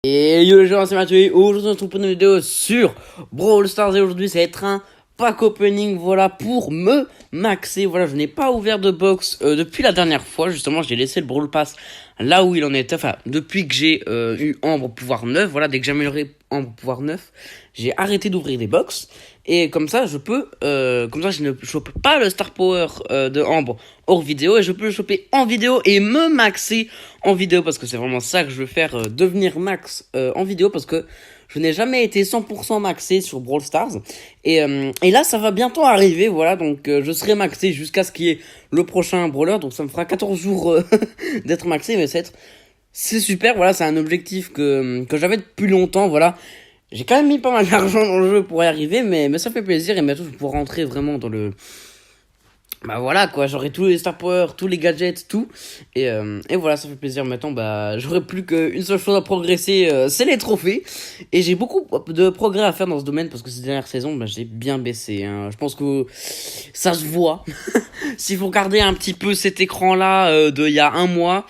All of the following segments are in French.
Et yo les gens, c'est Mathieu. Aujourd'hui on se retrouve pour une vidéo sur Brawl Stars et aujourd'hui ça va être un pack opening, voilà, pour me maxer. Voilà, je n'ai pas ouvert de box depuis la dernière fois. Justement, j'ai laissé le Brawl Pass là où il en était. Enfin, depuis que j'ai eu Ambre pouvoir 9, voilà, dès que j'ai amélioré Ambre pouvoir 9, j'ai arrêté d'ouvrir des box. Et comme ça, je ne chope pas le Star Power de Ambre hors vidéo. Et je peux le choper en vidéo et me maxer en vidéo. Parce que c'est vraiment ça que je veux faire, devenir max en vidéo. Parce que je n'ai jamais été 100% maxé sur Brawl Stars. Et là, ça va bientôt arriver, voilà. Donc, je serai maxé jusqu'à ce qu'il y ait le prochain Brawler. Donc, ça me fera 14 jours d'être maxé. Mais c'est super, voilà. C'est un objectif que j'avais depuis longtemps, voilà. J'ai quand même mis pas mal d'argent dans le jeu pour y arriver, mais ça fait plaisir. Et bientôt, je pourrai rentrer vraiment dans le... Bah voilà quoi, j'aurai tous les Star Power, tous les gadgets, tout. Et voilà, ça fait plaisir. Maintenant, bah j'aurai plus qu'une seule chose à progresser, c'est les trophées. Et j'ai beaucoup de progrès à faire dans ce domaine parce que ces dernières saisons, bah, j'ai bien baissé. Hein. Je pense que ça se voit. Si vous regardez un petit peu cet écran-là de il y a un mois,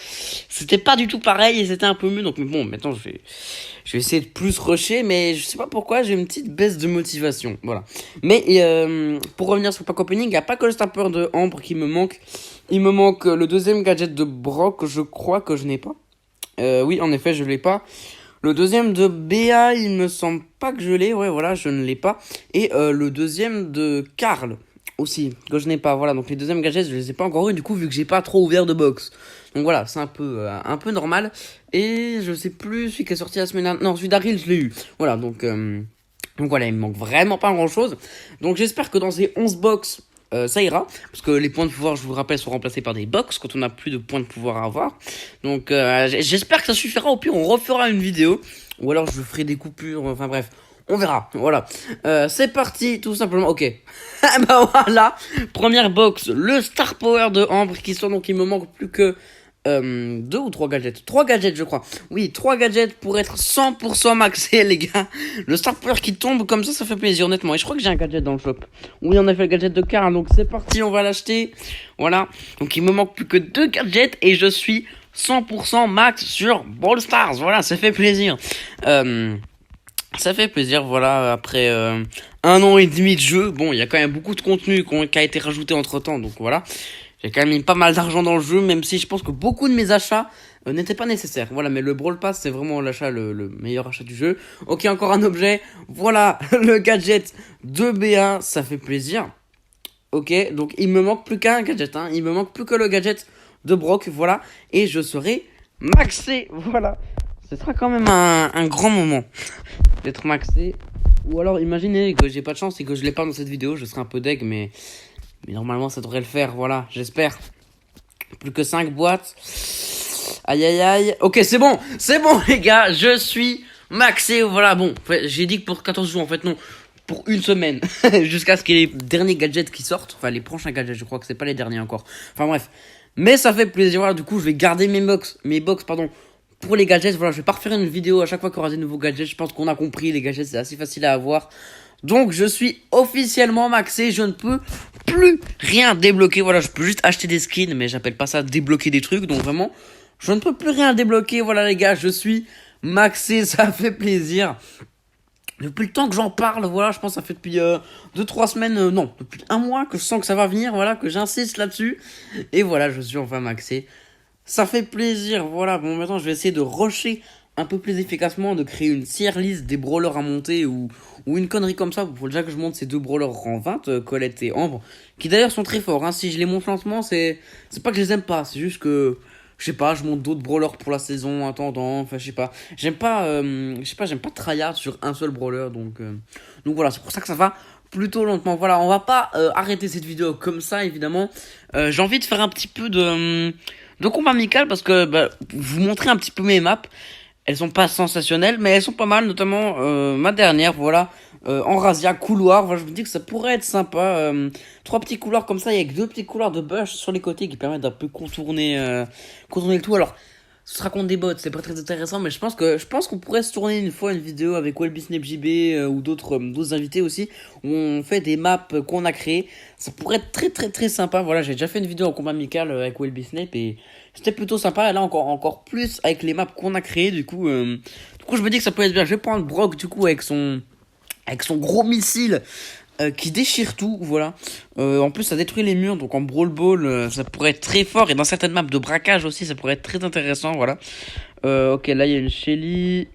c'était pas du tout pareil et c'était un peu mieux. Donc mais bon, maintenant je vais essayer de plus rusher, mais je sais pas pourquoi, j'ai une petite baisse de motivation. Voilà. Mais pour revenir sur le pack opening, il n'y a pas que le Star Power de Ambre qui me manque. Il me manque le deuxième gadget de Brock, je crois que je n'ai pas. Oui, en effet, je l'ai pas. Le deuxième de BA, il me semble pas que je l'ai. Ouais, voilà, je ne l'ai pas. Et le deuxième de Karl aussi, que je n'ai pas. Voilà, donc les deuxièmes gadgets, je les ai pas encore eu, du coup, vu que j'ai pas trop ouvert de box. Donc voilà, c'est un peu normal. Et je sais plus, celui qui est sorti la semaine dernière. Non, celui d'Aril, je l'ai eu. Voilà, donc voilà, il me manque vraiment pas grand chose. Donc j'espère que dans ces 11 box, ça ira. Parce que les points de pouvoir, je vous rappelle, sont remplacés par des box quand on n'a plus de points de pouvoir à avoir. Donc j'espère que ça suffira. Au pire, on refera une vidéo. Ou alors je ferai des coupures. Enfin bref. On verra, voilà. C'est parti, tout simplement. Ok. Bah voilà. Première box, le Star Power de Ambre qui sort. Donc il me manque plus que 2 ou 3 gadgets. 3 gadgets, je crois. Oui, 3 gadgets pour être 100% maxé, les gars. Le Star Power qui tombe comme ça fait plaisir, honnêtement. Et je crois que j'ai un gadget dans le shop. Oui, on a fait le gadget de Karl. Donc c'est parti, on va l'acheter. Voilà. Donc il me manque plus que 2 gadgets et je suis 100% max sur Brawl Stars. Voilà, ça fait plaisir. Ça fait plaisir, voilà, après 1 an et demi de jeu, bon, il y a quand même beaucoup de contenu qui a été rajouté entre temps, donc voilà. J'ai quand même mis pas mal d'argent dans le jeu, même si je pense que beaucoup de mes achats n'étaient pas nécessaires. Voilà, mais le Brawl Pass, c'est vraiment l'achat, le meilleur achat du jeu. Ok, encore un objet, voilà, le gadget de BA, ça fait plaisir. Ok, donc il me manque plus qu'un gadget, hein, il me manque plus que le gadget de Brock, voilà, et je serai maxé, voilà. Ce sera quand même un grand moment d'être maxé. Ou alors imaginez que j'ai pas de chance et que je l'ai pas dans cette vidéo, je serai un peu deg, mais normalement ça devrait le faire, voilà, j'espère. Plus que 5 boîtes. Aïe aïe aïe. Ok, c'est bon les gars, je suis maxé, voilà, bon, j'ai dit que pour 14 jours, en fait non, pour une semaine, jusqu'à ce qu'il y ait les derniers gadgets qui sortent, enfin les prochains gadgets, je crois que c'est pas les derniers encore. Enfin bref, mais ça fait plaisir, voilà, du coup je vais garder mes box, pardon, pour les gadgets. Voilà, je vais pas refaire une vidéo à chaque fois qu'il y aura des nouveaux gadgets. Je pense qu'on a compris, les gadgets c'est assez facile à avoir. Donc je suis officiellement maxé, je ne peux plus rien débloquer. Voilà, je peux juste acheter des skins, mais j'appelle pas ça débloquer des trucs. Donc vraiment, je ne peux plus rien débloquer. Voilà les gars, je suis maxé, ça fait plaisir. Depuis le temps que j'en parle, voilà, je pense que ça fait depuis 2-3 semaines, non, depuis un mois que je sens que ça va venir, voilà, que j'insiste là-dessus. Et voilà, je suis enfin maxé. Ça fait plaisir, voilà. Bon, maintenant, je vais essayer de rusher un peu plus efficacement, de créer une tier list des brawlers à monter ou une connerie comme ça. Il faut déjà que je monte ces 2 brawlers en 20, Colette et Ambre, qui d'ailleurs sont très forts. Hein. Si je les monte lentement, c'est pas que je les aime pas, c'est juste que, je sais pas, je monte d'autres brawlers pour la saison, en attendant, enfin, je sais pas. J'aime pas tryhard sur un seul brawler, donc voilà, c'est pour ça que ça va plutôt lentement. Voilà, on va pas arrêter cette vidéo comme ça, évidemment. J'ai envie de faire un petit peu de combat amical parce que vous montrer un petit peu mes maps. Elles sont pas sensationnelles, mais elles sont pas mal, notamment ma dernière, voilà, en razzia couloir. Voilà, je me dis que ça pourrait être sympa. 3 petits couloirs comme ça, avec 2 petits couloirs de bush sur les côtés qui permettent d'un peu contourner le tout. Alors, ce sera contre des bots, c'est pas très intéressant, mais je pense qu'on pourrait se tourner une fois une vidéo avec Welby JB ou d'autres invités aussi, où on fait des maps qu'on a créées. Ça pourrait être très très très sympa. Voilà, j'ai déjà fait une vidéo en combat amical avec Welby et c'était plutôt sympa. Et là encore plus avec les maps qu'on a créées, du coup Du coup, je me dis que ça peut être bien. Je vais prendre Brock, du coup, avec son gros missile qui déchire tout, voilà. En plus, ça détruit les murs, donc en Brawl Ball, ça pourrait être très fort. Et dans certaines maps de braquage aussi, ça pourrait être très intéressant, voilà. Ok, là, il y a une Shelly.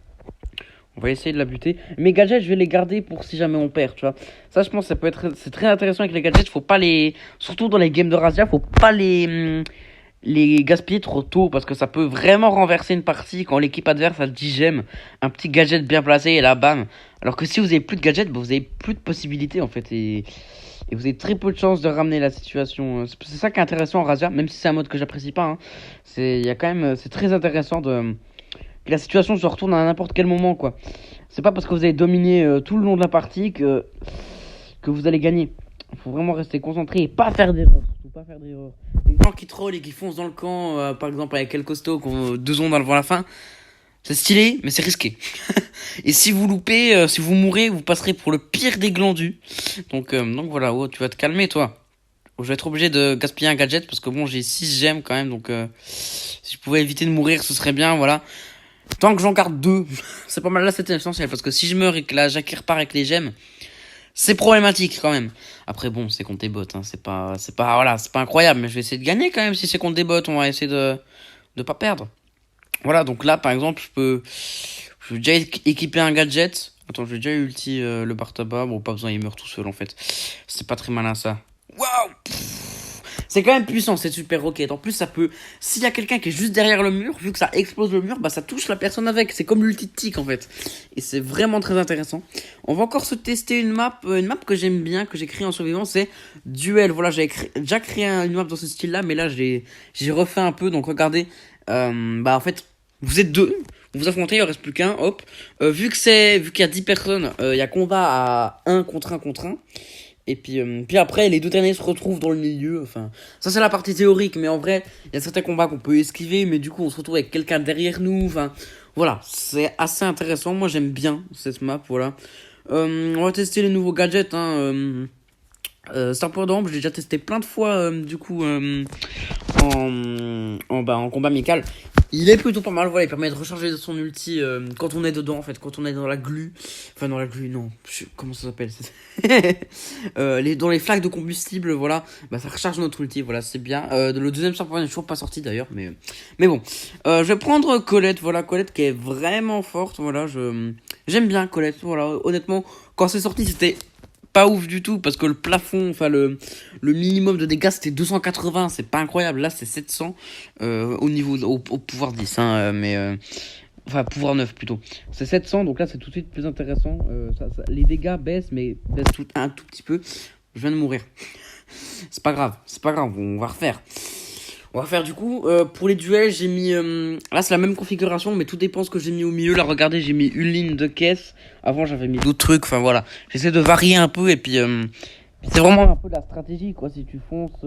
On va essayer de la buter. Mes gadgets, je vais les garder pour si jamais on perd, tu vois. Ça, je pense, ça peut être, c'est très intéressant avec les gadgets. Faut pas les, surtout dans les games de Razia, faut pas les gaspiller trop tôt parce que ça peut vraiment renverser une partie quand l'équipe adverse a 10 gemmes, un petit gadget bien placé et là bam. Alors que si vous avez plus de gadgets, bah, vous avez plus de possibilités en fait et vous avez très peu de chances de ramener la situation. C'est ça qui est intéressant en Razia, même si c'est un mode que j'apprécie pas. Hein. Il y a quand même, c'est très intéressant que la situation se retourne à n'importe quel moment quoi. C'est pas parce que vous avez dominé tout le long de la partie que vous allez gagner. Il faut vraiment rester concentré et pas faire d'erreurs. Surtout pas faire d'erreurs. Les gens qui trollent et qui foncent dans le camp, par exemple avec El Costo, qui ont 2 secondes avant la fin, c'est stylé, mais c'est risqué. Et si vous loupez, si vous mourrez, vous passerez pour le pire des glandus. Donc voilà, oh, tu vas te calmer toi. Je vais être obligé de gaspiller un gadget parce que bon, j'ai 6 gemmes quand même, donc si je pouvais éviter de mourir, ce serait bien, voilà. Tant que j'en garde 2, c'est pas mal, là c'était essentiel parce que si je meurs et que la Jackie repart avec les gemmes, c'est problématique quand même. Après bon, c'est contre des bots, hein. Voilà, c'est pas incroyable, mais je vais essayer de gagner quand même. Si c'est contre des bots, on va essayer de pas perdre. Voilà, donc là par exemple, je vais déjà équiper un gadget. Attends, j'ai déjà ulti le bar tabac. Bon, pas besoin, il meurt tout seul en fait. C'est pas très malin ça. Waouh! C'est quand même puissant cette super roquette. En plus, ça peut. S'il y a quelqu'un qui est juste derrière le mur, vu que ça explose le mur, bah ça touche la personne avec. C'est comme l'ulti de tic en fait. Et c'est vraiment très intéressant. On va encore se tester une map que j'aime bien, que j'ai créée en survivant, c'est Duel. Voilà, j'ai déjà créé une map dans ce style-là, mais là j'ai refait un peu. Donc regardez, bah en fait, vous êtes 2. Vous vous affrontez, il en reste plus qu'un. Hop. Vu qu'il y a 10 personnes, il y a combat à 1 contre 1 contre 1. Et puis après, les 2 derniers se retrouvent dans le milieu. Enfin, ça c'est la partie théorique, mais en vrai, il y a certains combats qu'on peut esquiver, mais du coup, on se retrouve avec quelqu'un derrière nous. Enfin, voilà, c'est assez intéressant. Moi, j'aime bien cette map. Voilà. On va tester les nouveaux gadgets. Hein. Star Power d'Ambre, je l'ai déjà testé plein de fois, du coup, en combat amical. Il est plutôt pas mal, voilà, il permet de recharger son ulti quand on est dedans, en fait, quand on est dans la glu. Enfin, dans la glu, non, comment ça s'appelle dans les flaques de combustible, voilà, bah ça recharge notre ulti, voilà, c'est bien. Le deuxième Star Power n'est toujours pas sorti d'ailleurs, mais bon. Je vais prendre Colette, voilà, Colette qui est vraiment forte, voilà, j'aime bien Colette, voilà, honnêtement, quand c'est sorti, c'était pas ouf du tout parce que le plafond, enfin le minimum de dégâts c'était 280, c'est pas incroyable. Là c'est 700 au pouvoir 10, hein, enfin pouvoir 9 plutôt. C'est 700, donc là c'est tout de suite plus intéressant. Les dégâts baissent, mais baissent un tout petit peu. Je viens de mourir. C'est pas grave, on va refaire. On va faire du coup, pour les duels, j'ai mis... là, c'est la même configuration, mais tout dépend ce que j'ai mis au milieu. Là, regardez, j'ai mis une ligne de caisse. Avant, j'avais mis d'autres trucs. Enfin, voilà. J'essaie de varier un peu. Et puis, c'est vraiment un peu de la stratégie, quoi. Si tu fonces...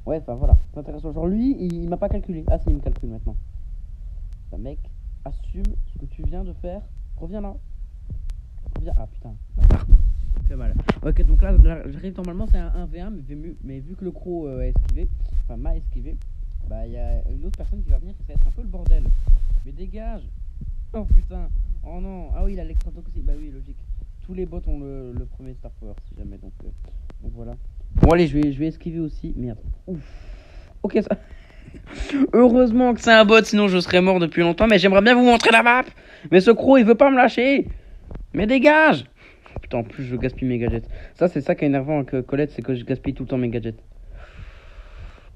Ouais, enfin, voilà. C'est intéressant. Genre, lui, il m'a pas calculé. Ah, si, il me calcule maintenant. Ça, mec, assume ce que tu viens de faire. Reviens là. Reviens. Ah, putain. Fait mal. Ok, donc là, j'arrive normalement, c'est un 1v1, mais vu que le croc a esquivé, enfin m'a esquivé, bah il y a une autre personne qui va venir, ça va être un peu le bordel. Mais dégage. Oh putain. Oh non. Ah oui, il a l'extra toxique. Bah oui, logique. Tous les bots ont le premier Star Power, si jamais, donc voilà. Bon allez, je vais esquiver aussi. Merde. Ouf. Ok, ça... Heureusement que c'est un bot, sinon je serais mort depuis longtemps, mais j'aimerais bien vous montrer la map. Mais ce croc, il veut pas me lâcher. Mais dégage. Putain, en plus je gaspille mes gadgets. C'est ça qui est énervant avec Colette, c'est que je gaspille tout le temps mes gadgets.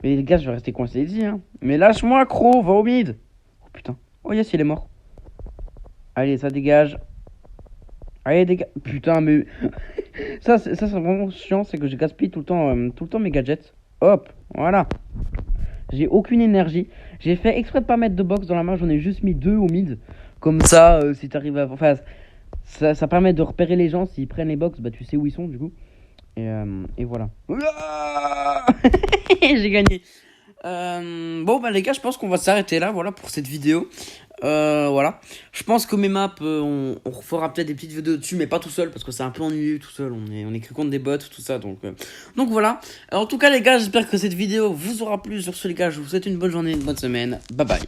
Mais les gars, je vais rester coincé ici, hein. Mais lâche-moi, croc, va au mid. Oh putain. Oh yes, il est mort. Allez, ça dégage. Allez, dégage. Putain, mais... ça c'est vraiment chiant, c'est que je gaspille tout le temps mes gadgets. Hop, voilà. J'ai aucune énergie. J'ai fait exprès de pas mettre de box dans la main, j'en ai juste mis 2 au mid. Comme ça, si t'arrives à... Enfin... Ça permet de repérer les gens, s'ils prennent les box, bah tu sais où ils sont du coup. Et voilà. J'ai gagné. Bon bah les gars, je pense qu'on va s'arrêter là, voilà, pour cette vidéo. Voilà. Je pense que mes maps, on refera peut-être des petites vidéos dessus, mais pas tout seul, parce que c'est un peu ennuyeux tout seul. On est que contre des bots, tout ça, donc voilà. Alors, en tout cas les gars, j'espère que cette vidéo vous aura plu. Sur ce les gars, je vous souhaite une bonne journée, une bonne semaine. Bye bye.